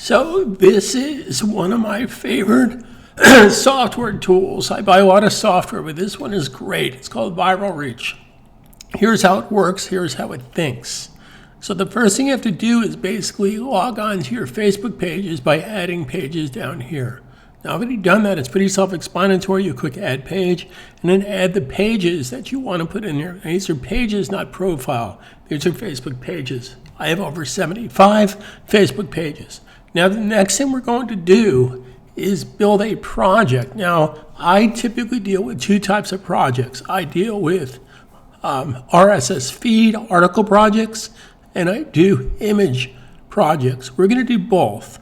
So this is one of my favorite software tools. I buy a lot of software, but this one is great. It's called Viral Reach. Here's how it works. Here's how it thinks. So the first thing you have to do is basically log on to your Facebook pages by adding pages down here. Now, I've already done that. It's pretty self-explanatory. You click Add Page, and then add the pages that you want to put in there. And these are pages, not profile. These are Facebook pages. I have over 75 Facebook pages. Now, the next thing we're going to do is build a project. Now, I typically deal with two types of projects. I deal with RSS feed article projects, and I do image projects. We're going to do both.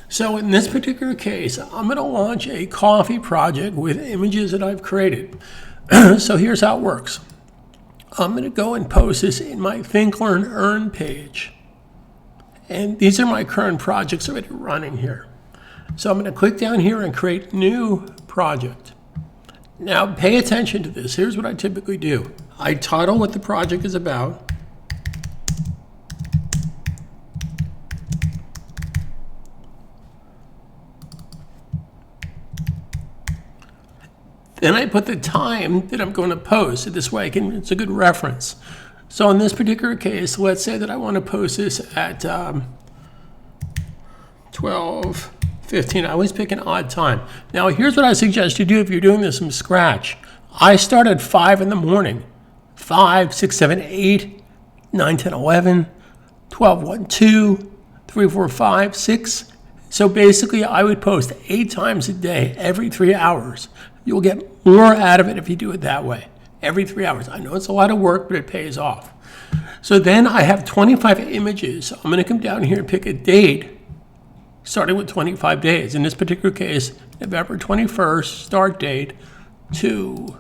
So in this particular case, I'm going to launch a coffee project with images that I've created. So here's how it works. I'm going to go and post this in my Think, Learn, Earn page. And these are my current projects already running here. So I'm going to click down here and create new project. Now pay attention to this. Here's what I typically do. I title what the project is about. Then I put the time that I'm going to post. So this way it's a good reference. So in this particular case, let's say that I want to post this at 12:15. I always pick an odd time. Now here's what I suggest you do if you're doing this from scratch. I start at 5 in the morning. 5, 6, 7, 8, 9, 10, 11, 12, 1, 2, 3, 4, 5, 6. So basically I would post 8 times a day, every 3 hours. You'll get more out of it if you do it that way. Every 3 hours. I know it's a lot of work, but it pays off. So then I have 25 images. I'm going to come down here and pick a date, starting with 25 days. In this particular case, November 21st, start date, to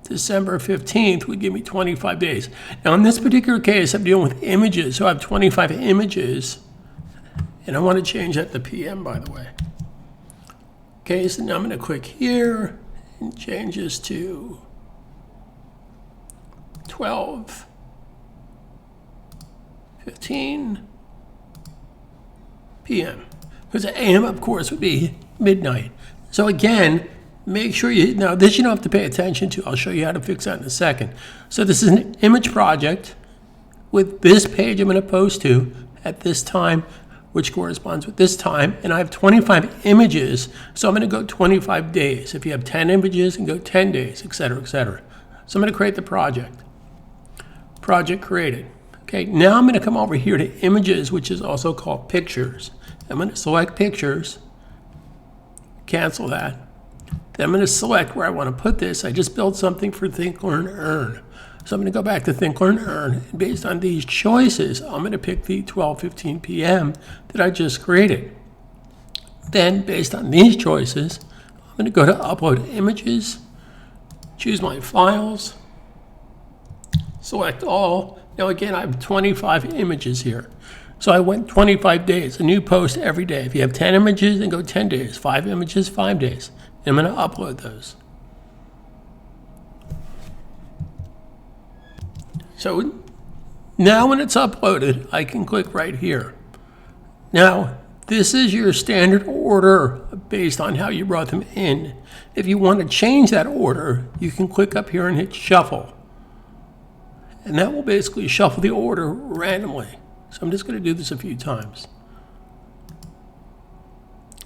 December 15th would give me 25 days. Now in this particular case, I'm dealing with images. So I have 25 images, and I want to change that to PM, by the way. Okay, so now I'm going to click here and change this to 12:15 p.m. Because AM, of course, would be midnight. So again, make sure now this you don't have to pay attention to. I'll show you how to fix that in a second. So this is an image project with this page I'm going to post to at this time, which corresponds with this time, and I have 25 images, so I'm going to go 25 days. If you have 10 images, and go 10 days, etc., etc. So I'm going to create the project. Project created. Okay, now I'm going to come over here to images, which is also called pictures. I'm going to select pictures, cancel that. Then I'm going to select where I want to put this. I just built something for Think, Learn, Earn. So I'm going to go back to Think, Learn, Earn. And based on these choices, I'm going to pick the 12:15 p.m. that I just created. Then, based on these choices, I'm going to go to Upload Images, choose my files, select all. Now again, I have 25 images here. So I went 25 days, a new post every day. If you have 10 images, then go 10 days. 5 images, 5 days. And I'm going to upload those. So now when it's uploaded, I can click right here. Now, this is your standard order based on how you brought them in. If you want to change that order, you can click up here and hit Shuffle. And that will basically shuffle the order randomly. So I'm just going to do this a few times.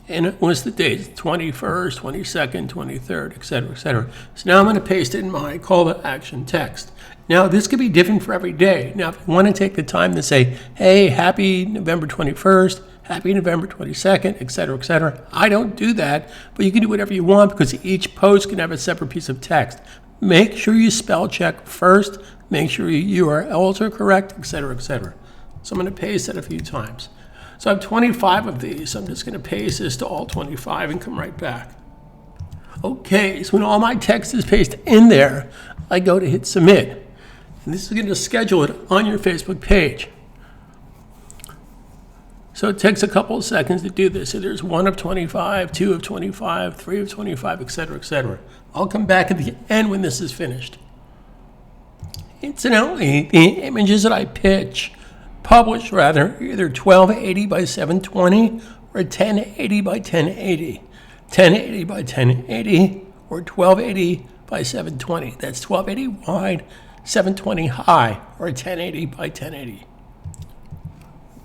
And it was the dates, 21st, 22nd, 23rd, etc., etc. So now I'm going to paste it in my call to action text. Now, this could be different for every day. Now, if you want to take the time to say, hey, happy November 21st, happy November 22nd, etc., etc., I don't do that, but you can do whatever you want because each post can have a separate piece of text. Make sure you spell check first, make sure your URLs are correct, etc., etc. So I'm going to paste that a few times. So I have 25 of these. So I'm just going to paste this to all 25 and come right back. Okay, so when all my text is pasted in there, I go to hit Submit. And this is going to schedule it on your Facebook page. So it takes a couple of seconds to do this. So there's 1 of 25, 2 of 25, 3 of 25, etc., etc. I'll come back at the end when this is finished. Incidentally, the images that I publish, either 1280 by 720 or 1080 by 1080. 1080 by 1080 or 1280 by 720. That's 1280 wide, 720 high, or 1080 by 1080.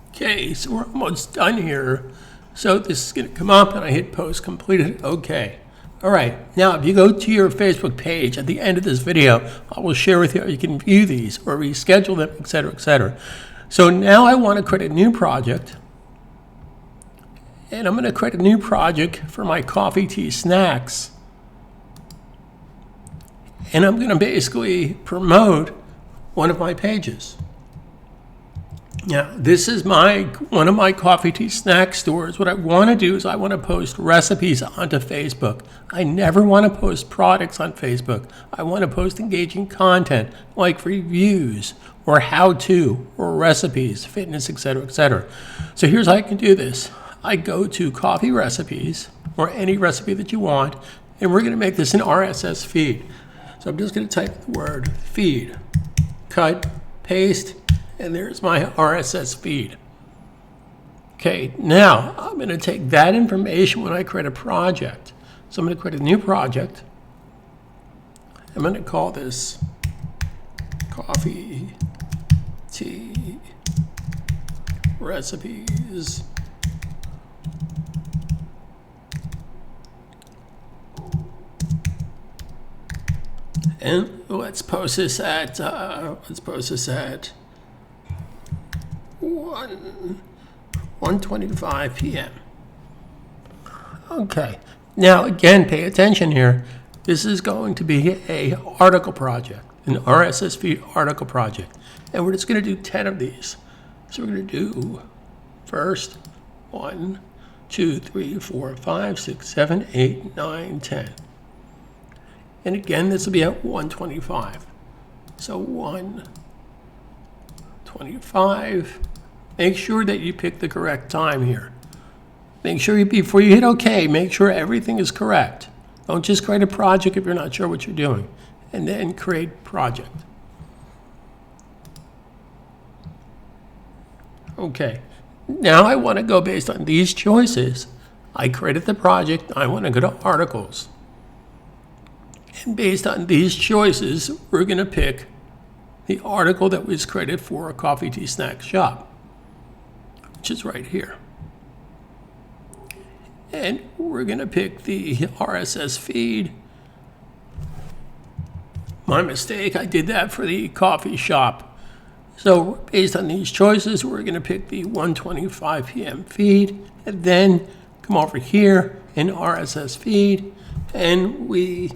Okay, so we're almost done here. So this is going to come up and I hit post completed. Okay. All right. Now, if you go to your Facebook page at the end of this video, I will share with you how you can view these or reschedule them, etc., etc. So now I want to create a new project. And I'm going to create a new project for my coffee, tea, snacks. And I'm going to basically promote one of my pages. Now, this is one of my coffee, tea, snack stores. What I want to do is I want to post recipes onto Facebook. I never want to post products on Facebook. I want to post engaging content like reviews or how-to or recipes, fitness, etc., etc. So here's how I can do this. I go to coffee recipes or any recipe that you want, and we're going to make this an RSS feed. So I'm just going to type the word feed, cut, paste, and there's my RSS feed. Okay, now I'm going to take that information when I create a project. So I'm going to create a new project. I'm going to call this coffee, tea, recipes. And let's post this at 1:25 p.m. Okay. Now again, pay attention here. This is going to be a article project, an RSS feed article project, and we're just going to do 10 of these. So we're going to do first 1, 2, 3, 4, 5, 6, 7, 8, 9, 10. And again, this will be at 1:25. So 1:25. Make sure that you pick the correct time here. Make sure before you hit OK, make sure everything is correct. Don't just create a project if you're not sure what you're doing. And then create project. Okay. Now I want to go based on these choices. I created the project. I want to go to articles. And based on these choices, we're going to pick the article that was created for a coffee, tea, snack shop, which is right here. And we're going to pick the RSS feed. My mistake, I did that for the coffee shop. So based on these choices, we're going to pick the 1:25 p.m. feed, and then come over here in RSS feed, and we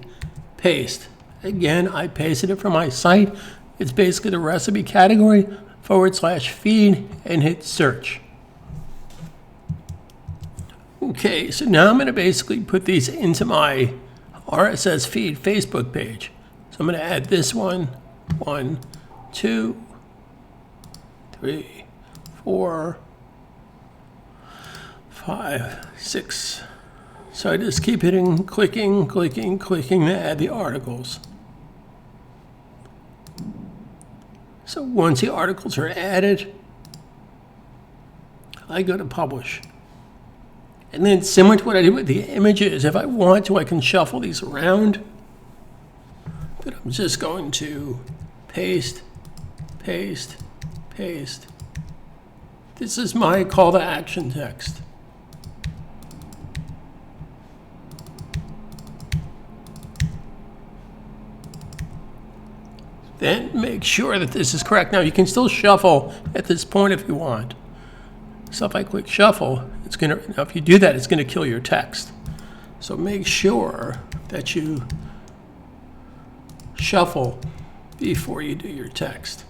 paste. Again, I pasted it from my site. It's basically the recipe category /feed and hit search. Okay, so now I'm going to basically put these into my RSS feed Facebook page. So I'm going to add this one, 1, 2, 3, 4, 5, 6. So I just keep hitting, clicking to add the articles. So once the articles are added, I go to publish. And then similar to what I did with the images, if I want to, I can shuffle these around. But I'm just going to paste, paste, paste. This is my call to action text. Then make sure that this is correct. Now you can still shuffle at this point if you want. So if I click shuffle, now if you do that, it's gonna kill your text. So make sure that you shuffle before you do your text.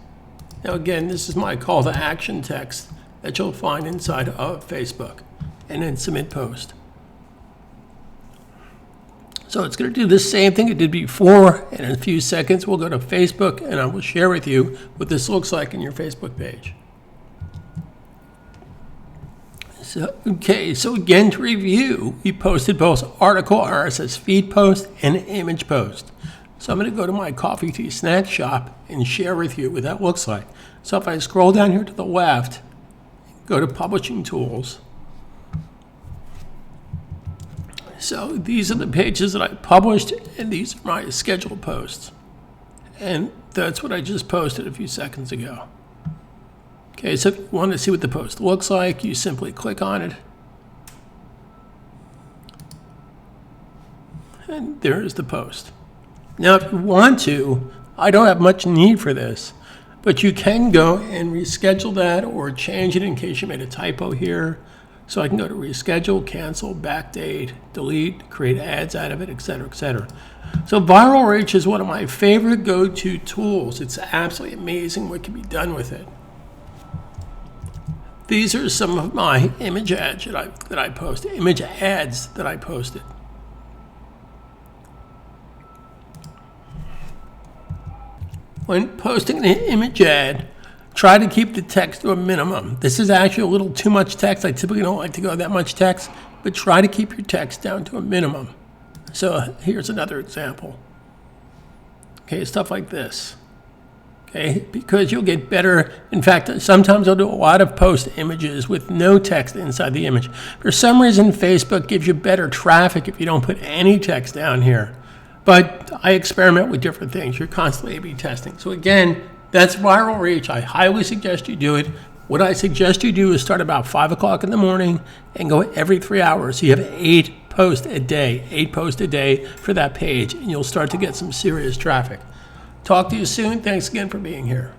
Now again, this is my call to action text that you'll find inside of Facebook, and then submit post. So it's going to do the same thing it did before, and in a few seconds we'll go to Facebook and I will share with you what this looks like in your Facebook page. So again, to review, we posted both article RSS feed post and image post. So I'm going to go to my coffee, tea, snack shop and share with you what that looks like. So if I scroll down here to the left, go to publishing tools, So these are the pages that I published, and these are my scheduled posts. And that's what I just posted a few seconds ago. Okay, so if you want to see what the post looks like, you simply click on it. And there's the post. Now, if you want to, I don't have much need for this, but you can go and reschedule that or change it in case you made a typo here. So I can go to reschedule, cancel, backdate, delete, create ads out of it, etc., etc. So Viral Reach is one of my favorite go-to tools. It's absolutely amazing what can be done with it. These are some of my image ads that I posted, image ads that I posted. When posting an image ad, try to keep the text to a minimum. This is actually a little too much text. I typically don't like to go that much text, but try to keep your text down to a minimum. So here's another example. Okay, stuff like this. Okay, because you'll get better. In fact, sometimes I'll do a lot of post images with no text inside the image. For some reason, Facebook gives you better traffic if you don't put any text down here. But I experiment with different things. You're constantly A/B testing. So again, that's Viral Reach. I highly suggest you do it. What I suggest you do is start about 5 o'clock in the morning and go every 3 hours. So you have 8 posts a day for that page, and you'll start to get some serious traffic. Talk to you soon. Thanks again for being here.